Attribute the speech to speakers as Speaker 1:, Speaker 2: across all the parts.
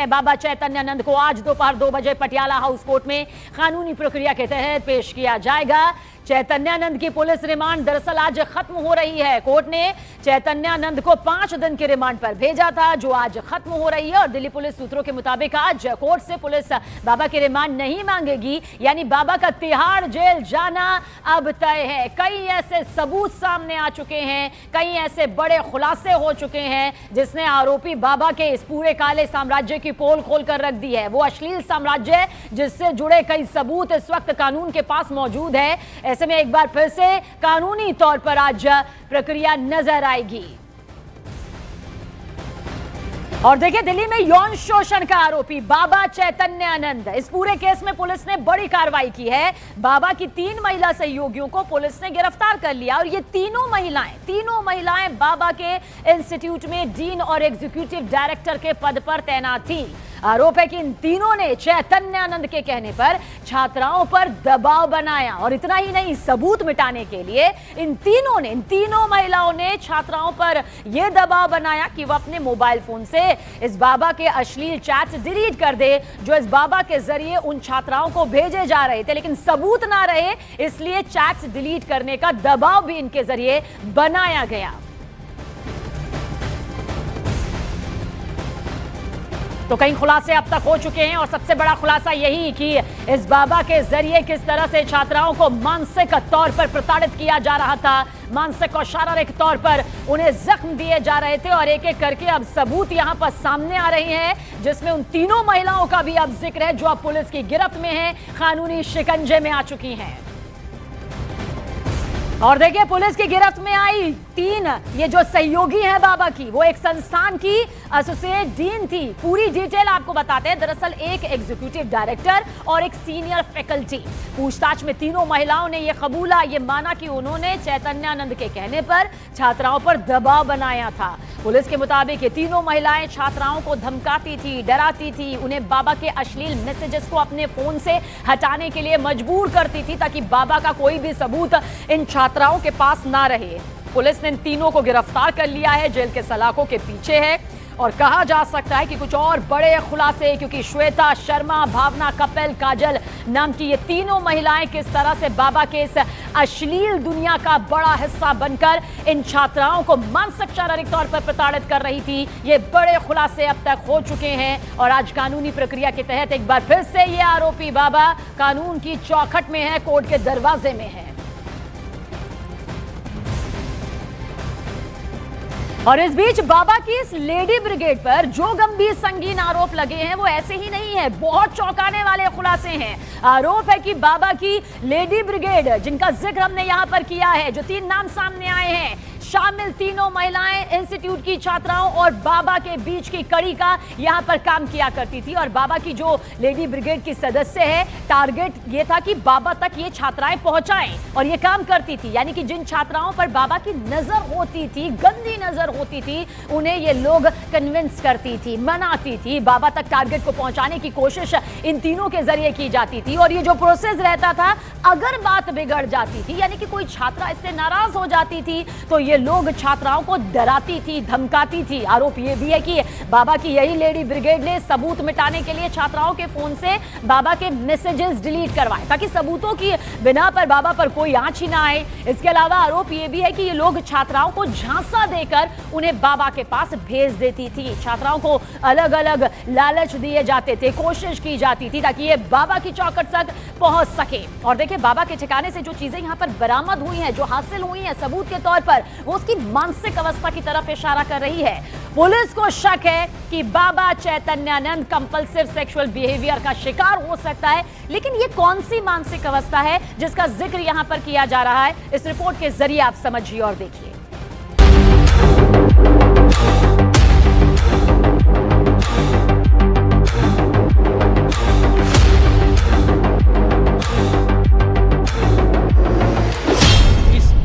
Speaker 1: है। बाबा चैतन्यानंद को आज दोपहर 2 बजे पटियाला हाउस कोर्ट में कानूनी प्रक्रिया के तहत पेश किया जाएगा। चैतन्यानंद की पुलिस रिमांड दरअसल आज खत्म हो रही है। कोर्ट ने चैतन्यानंद को 5 दिन के रिमांड पर भेजा था, जो आज खत्म हो रही है। और दिल्ली पुलिस सूत्रों के मुताबिक आज कोर्ट से पुलिस बाबा की रिमांड नहीं मांगेगी, यानी बाबा का तिहाड़ जेल जाना अब तय है। कई ऐसे सबूत सामने आ चुके हैं, कई ऐसे बड़े खुलासे हो चुके हैं जिसने आरोपी बाबा के इस पूरे काले साम्राज्य की पोल खोल कर रख दी है। वो अश्लील साम्राज्य जिससे जुड़े कई सबूत इस वक्त कानून के पास मौजूद है। ऐसे में एक बार फिर से कानूनी तौर पर आज प्रक्रिया नजर आएगी। और देखिए, दिल्ली में यौन शोषण का आरोपी बाबा चैतन्यानंद, इस पूरे केस में पुलिस ने बड़ी कार्रवाई की है। बाबा की 3 महिला सहयोगियों को पुलिस ने गिरफ्तार कर लिया और ये तीनों महिलाएं बाबा के इंस्टीट्यूट में डीन और एग्जीक्यूटिव डायरेक्टर के पद पर तैनात थी। आरोप है कि इन तीनों ने चैतन्यानंद के कहने पर छात्राओं पर दबाव बनाया और इतना ही नहीं, सबूत मिटाने के लिए इन तीनों महिलाओं ने छात्राओं पर यह दबाव बनाया कि वह अपने मोबाइल फोन से इस बाबा के अश्लील चैट्स डिलीट कर दे, जो इस बाबा के जरिए उन छात्राओं को भेजे जा रहे थे। लेकिन सबूत ना रहे, इसलिए चैट्स डिलीट करने का दबाव भी इनके जरिए बनाया गया। तो कई खुलासे अब तक हो चुके हैं और सबसे बड़ा खुलासा यही कि इस बाबा के जरिए किस तरह से छात्राओं को मानसिक तौर पर प्रताड़ित किया जा रहा था, मानसिक और शारीरिक तौर पर उन्हें जख्म दिए जा रहे थे। और एक एक करके अब सबूत यहां पर सामने आ रहे हैं, जिसमें उन तीनों महिलाओं का भी अब जिक्र है जो अब पुलिस की गिरफ्त में है, कानूनी शिकंजे में आ चुकी हैं। और देखिए, पुलिस की गिरफ्त में आई 3 ये जो सहयोगी हैं बाबा की, वो एक संस्थान की एसोसिएट डीन थी। पूरी डिटेल आपको बताते हैं। दरअसल एक एग्जीक्यूटिव डायरेक्टर और एक सीनियर फैकल्टी। पूछताछ में तीनों महिलाओं ने यह कबूला, ये माना कि उन्होंने चैतन्यानंद के कहने पर छात्राओं पर दबाव बनाया था। पुलिस के मुताबिक ये तीनों महिलाएं छात्राओं को धमकाती थी, डराती थी, उन्हें बाबा के अश्लील मैसेजेस को अपने फोन से हटाने के लिए मजबूर करती थी, ताकि बाबा का कोई भी सबूत इन छात्राओं के पास ना रहे। पुलिस ने इन तीनों को गिरफ्तार कर लिया है, जेल के सलाखों के पीछे है। और कहा जा सकता है कि कुछ और बड़े खुलासे, क्योंकि श्वेता शर्मा, भावना कपिल, काजल नाम की ये तीनों महिलाएं किस तरह से बाबा के इस अश्लील दुनिया का बड़ा हिस्सा बनकर इन छात्राओं को मानसिक शारीरिक तौर पर प्रताड़ित कर रही थी, ये बड़े खुलासे अब तक हो चुके हैं। और आज कानूनी प्रक्रिया के तहत एक बार फिर से ये आरोपी बाबा कानून की चौखट में है, कोर्ट के दरवाजे में है। और इस बीच बाबा की इस लेडी ब्रिगेड पर जो गंभीर संगीन आरोप लगे हैं वो ऐसे ही नहीं है, बहुत चौंकाने वाले खुलासे हैं। आरोप है कि बाबा की लेडी ब्रिगेड, जिनका जिक्र हमने यहां पर किया है, जो 3 नाम सामने आए हैं, शामिल तीनों महिलाएं इंस्टीट्यूट की छात्राओं और बाबा के बीच की कड़ी का यहां पर काम किया करती थी। और बाबा की जो लेडी ब्रिगेड की सदस्य है, टारगेट ये था कि बाबा तक ये छात्राएं पहुंचाएं और ये काम करती थी। यानी कि जिन छात्राओं पर बाबा की नजर होती थी, गंदी नजर होती थी, उन्हें ये लोग कन्विंस करती थी, मनाती थी। बाबा तक टारगेट को पहुंचाने की कोशिश इन तीनों के जरिए की जाती थी। और ये जो प्रोसेस रहता था, अगर बात बिगड़ जाती थी, यानी कि कोई छात्रा इससे नाराज हो जाती थी, तो ये लोग छात्राओं को डराती थी, धमकाती थी। आरोप यह भी है कि बाबा की यही लेडी ब्रिगेड ने सबूत मिटाने के लिए छात्राओं के फोन से बाबा के मैसेजेस डिलीट करवाए, ताकि सबूतों की बिना पर बाबा पर कोई आंच ही ना आए। इसके अलावा आरोप यह भी है कि ये लोग छात्राओं को झांसा देकर उन्हें बाबा के पास भेज देती थी। छात्राओं को अलग अलग लालच दिए जाते थे, कोशिश की जाती थी ताकि ये बाबा की चौखट तक पहुंच सके। और देखिए, बाबा के ठिकाने से जो चीजें यहां पर बरामद हुई हैं, जो हासिल हुई हैं सबूत के तौर पर, वो उसकी मानसिक अवस्था की तरफ इशारा कर रही है। पुलिस को शक है कि बाबा चैतन्यानंद कंपल्सिव सेक्सुअल बिहेवियर का शिकार हो सकता है। लेकिन ये कौन सी मानसिक अवस्था है जिसका जिक्र यहां पर किया जा रहा है, इस रिपोर्ट के जरिए आप समझिए और देखिए।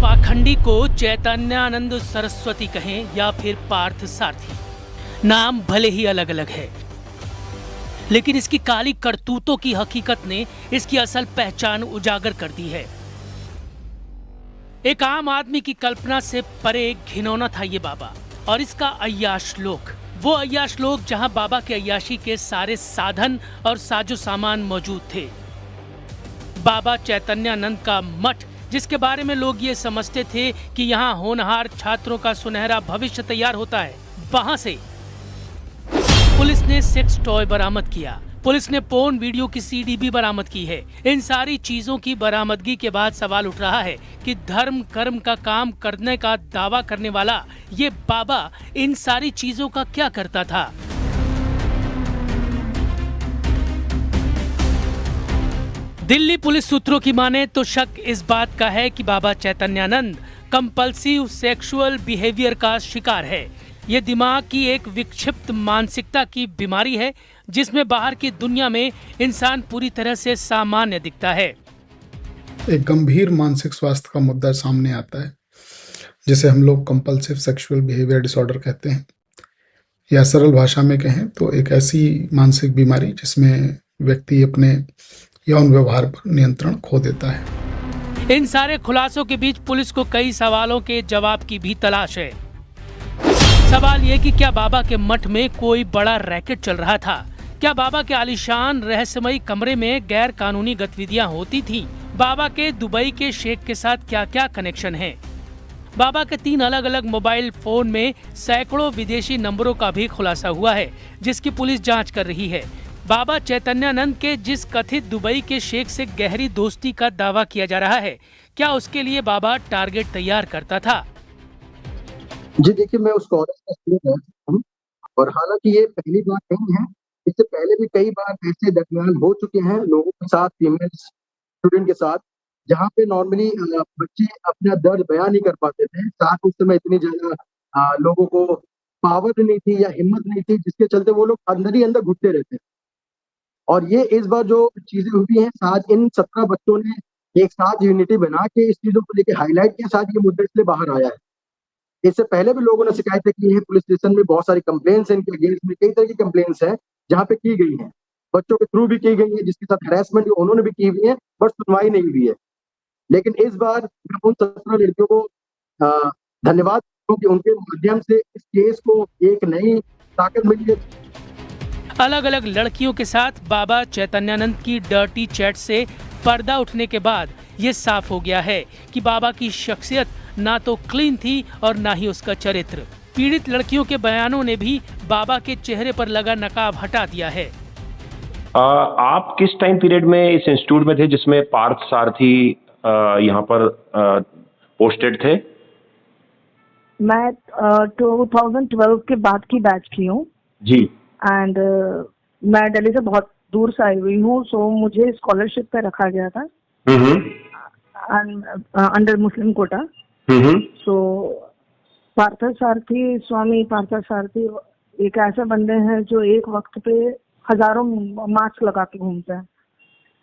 Speaker 2: पाखंडी को चैतन्यानंद सरस्वती कहें या फिर पार्थ सारथी, नाम भले ही अलग अलग है, लेकिन इसकी काली करतूतों की हकीकत ने इसकी असल पहचान उजागर कर दी है। एक आम आदमी की कल्पना से परे घिनौना था ये बाबा, और इसका अय्याश लोग वो अय्याश लोग जहां बाबा के अय्याशी के सारे साधन और साजो सामान मौजूद थे। बाबा चैतन्यानंद का मठ, जिसके बारे में लोग ये समझते थे कि यहाँ होनहार छात्रों का सुनहरा भविष्य तैयार होता है, वहां से पुलिस ने सेक्स टॉय बरामद किया। पुलिस ने पोर्न वीडियो की सीडी भी बरामद की है। इन सारी चीजों की बरामदगी के बाद सवाल उठ रहा है कि धर्म कर्म का काम करने का दावा करने वाला ये बाबा इन सारी चीजों का क्या करता था। दिल्ली पुलिस सूत्रों की माने तो शक इस बात का है कि बाबा चैतन्यानंद कंपल्सिव सेक्सुअल बिहेवियर का शिकार है। ये दिमाग की एक विक्षिप्त मानसिकता की बीमारी है, जिसमें बाहर की दुनिया में इंसान पूरी तरह से सामान्य दिखता है।
Speaker 3: एक गंभीर मानसिक स्वास्थ्य का मुद्दा सामने आता है, जिसे हम लोग कंपल्सिव सेक्सुअल बिहेवियर डिसऑर्डर कहते हैं, या सरल भाषा में कहें तो एक ऐसी मानसिक बीमारी जिसमें व्यक्ति अपने यौन व्यवहार पर नियंत्रण खो देता है।
Speaker 2: इन सारे खुलासों के बीच पुलिस को कई सवालों के जवाब की भी तलाश है। सवाल ये कि क्या बाबा के मठ में कोई बड़ा रैकेट चल रहा था? क्या बाबा के आलीशान रहस्यमयी कमरे में गैर कानूनी गतिविधियां होती थीं? बाबा के दुबई के शेख के साथ क्या क्या कनेक्शन है? बाबा के 3 अलग अलग मोबाइल फोन में सैकड़ों विदेशी नंबरों का भी खुलासा हुआ है, जिसकी पुलिस जांच कर रही है। बाबा चैतन्यानंद के जिस कथित दुबई के शेख से गहरी दोस्ती का दावा किया जा रहा है, क्या उसके लिए बाबा टारगेट तैयार करता था?
Speaker 4: जी देखिए, मैं उस कॉलेज का स्टूडेंट रह चुका हूँ और हालांकि ये पहली बार नहीं है। इससे पहले भी कई बार ऐसे दरमियान हो चुके हैं लोगों के साथ, फीमेल स्टूडेंट के साथ, जहाँ पे नॉर्मली बच्चे अपना दर्द बयान नहीं कर पाते थे। साथ उस समय इतनी ज्यादा लोगों को पावर नहीं थी या हिम्मत नहीं थी, जिसके चलते वो लोग अंदर ही अंदर घुटते रहते। और ये इस बार जो चीजें हुई हैं, साथ इन 17 बच्चों ने एक साथ यूनिटी बना के इस चीजों को लेकर हाईलाइट किया, साथ ये मुद्दा इसलिए बाहर आया है। इससे पहले भी लोगों ने शिकायतें की हैं, पुलिस स्टेशन में बहुत सारी कंप्लेंट्स हैं इनके अगेंस्ट में, कई तरह की कंप्लेंट्स हैं जहाँ पे की गई हैं, बच्चों के थ्रू भी की गई है, जिसके साथ हैरेसमेंट उन्होंने भी की हुई है, बट सुनवाई नहीं हुई है। लेकिन इस बार मैं उन 17 लड़कियों को धन्यवाद कि उनके माध्यम से इस केस को एक नई ताकत मिली है।
Speaker 2: अलग अलग लड़कियों के साथ बाबा चैतन्यानंद की डर्टी चैट से पर्दा उठने के बाद ये साफ हो गया है कि बाबा की शख्सियत ना तो क्लीन थी और ना ही उसका चरित्र। पीड़ित लड़कियों के बयानों ने भी बाबा के चेहरे पर लगा नकाब हटा दिया है।
Speaker 5: आप किस टाइम पीरियड में इस इंस्टीट्यूट में थे जिसमें पार्थ सारथी यहाँ पर पोस्टेड थे?
Speaker 6: मैं 2012 के बाद की बैच की हूँ
Speaker 5: जी।
Speaker 6: एंड मैं दिल्ली से बहुत दूर से आई हुई हूँ, सो मुझे स्कॉलरशिप पे रखा गया था अंडर मुस्लिम कोटा। सो पार्थ सारथी, स्वामी पार्थ सारथी एक ऐसे बंदे हैं जो एक वक्त पे हजारों मास्क लगा के घूमते हैं।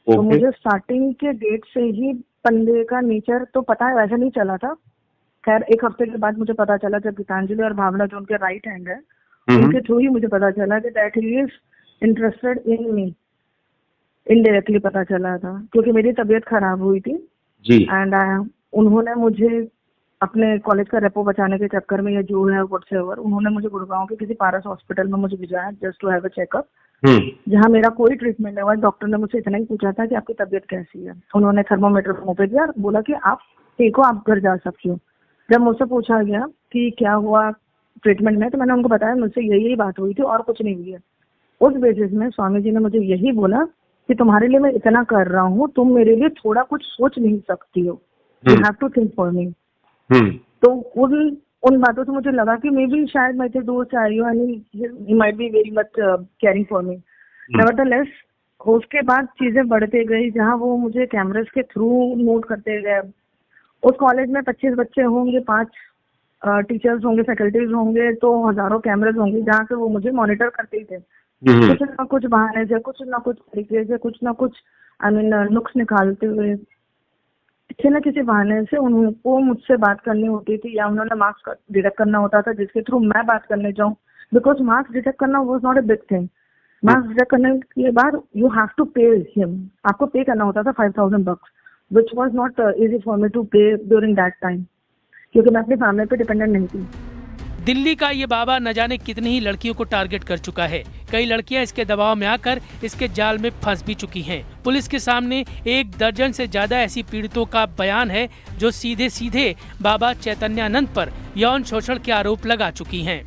Speaker 6: तो मुझे स्टार्टिंग के डेट से ही बंदे का नेचर तो पता है, वैसे नहीं चला था। खैर एक हफ्ते के बाद मुझे पता चला जब गीतांजलि और भावना जो उनके राइट हैंड है, उनके थ्रू ही मुझे पता चला कि that he is interested in me. Indirectly पता चला था क्योंकि मेरी तबीयत खराब हुई थी
Speaker 5: जी।
Speaker 6: एंड उन्होंने मुझे अपने कॉलेज का रेपो बचाने के चक्कर में, या जो है व्हाट्सएवर, उन्होंने मुझे गुड़गांव के किसी पारस हॉस्पिटल में मुझे भिजाया just to have a checkup, जहाँ मेरा कोई ट्रीटमेंट नहीं हुआ। डॉक्टर ने मुझसे इतना ही पूछा था कि आपकी तबीयत कैसी है। उन्होंने थर्मोमीटर मुंह पे दिया, बोला कि आप ठीक हो, आप घर जा सकते हो। जब मुझसे पूछा गया कि क्या हुआ ट्रीटमेंट में, तो मैंने उनको बताया मुझसे यही बात हुई थी और कुछ नहीं हुई है। उस बेसिस में स्वामी जी ने मुझे यही बोला कि तुम्हारे लिए मैं इतना कर रहा हूँ, तुम मेरे लिए थोड़ा कुछ सोच नहीं सकती हो, you have to think for me. तो उन बातों से मुझे लगा कि मे बी शायद मैं इतने दूर से आई हूँ and he might be very much caring for me. Nevertheless उसके बाद चीजें बढ़ते गई, जहाँ वो मुझे कैमरेस के थ्रू नोट करते गए। उस कॉलेज में 25 बच्चे होंगे, 5 टीचर्स होंगे, फैकल्टीज होंगे, तो हजारों कैमरेज होंगे जहाँ से वो मुझे मॉनिटर करते ही थे। कुछ ना कुछ बहाने से, कुछ ना कुछ तरीके से, कुछ ना कुछ नुक्स निकालते हुए, किसी न किसी बहाने से उनको मुझसे बात करनी होती थी, या उन्होंने मार्क्स डिटेक्ट करना होता था जिसके थ्रू मैं बात करने जाऊँ। बिकॉज मार्क्स डिटेक्ट करना was not a big thing. Marks detect करने के बाद you have to pay him, आपको पे करना होता था $5,000, which was not easy for me to pay during that time, क्योंकि मैं अपनी फैमिली पे डिपेंडेंट नहीं थी।
Speaker 2: दिल्ली का ये बाबा न जाने कितनी ही लड़कियों को टारगेट कर चुका है। कई लड़कियां इसके दबाव में आकर इसके जाल में फंस भी चुकी हैं। पुलिस के सामने 1 दर्जन से ज्यादा ऐसी पीड़ितों का बयान है जो सीधे सीधे बाबा चैतन्यानंद पर यौन शोषण के आरोप लगा चुकी हैं।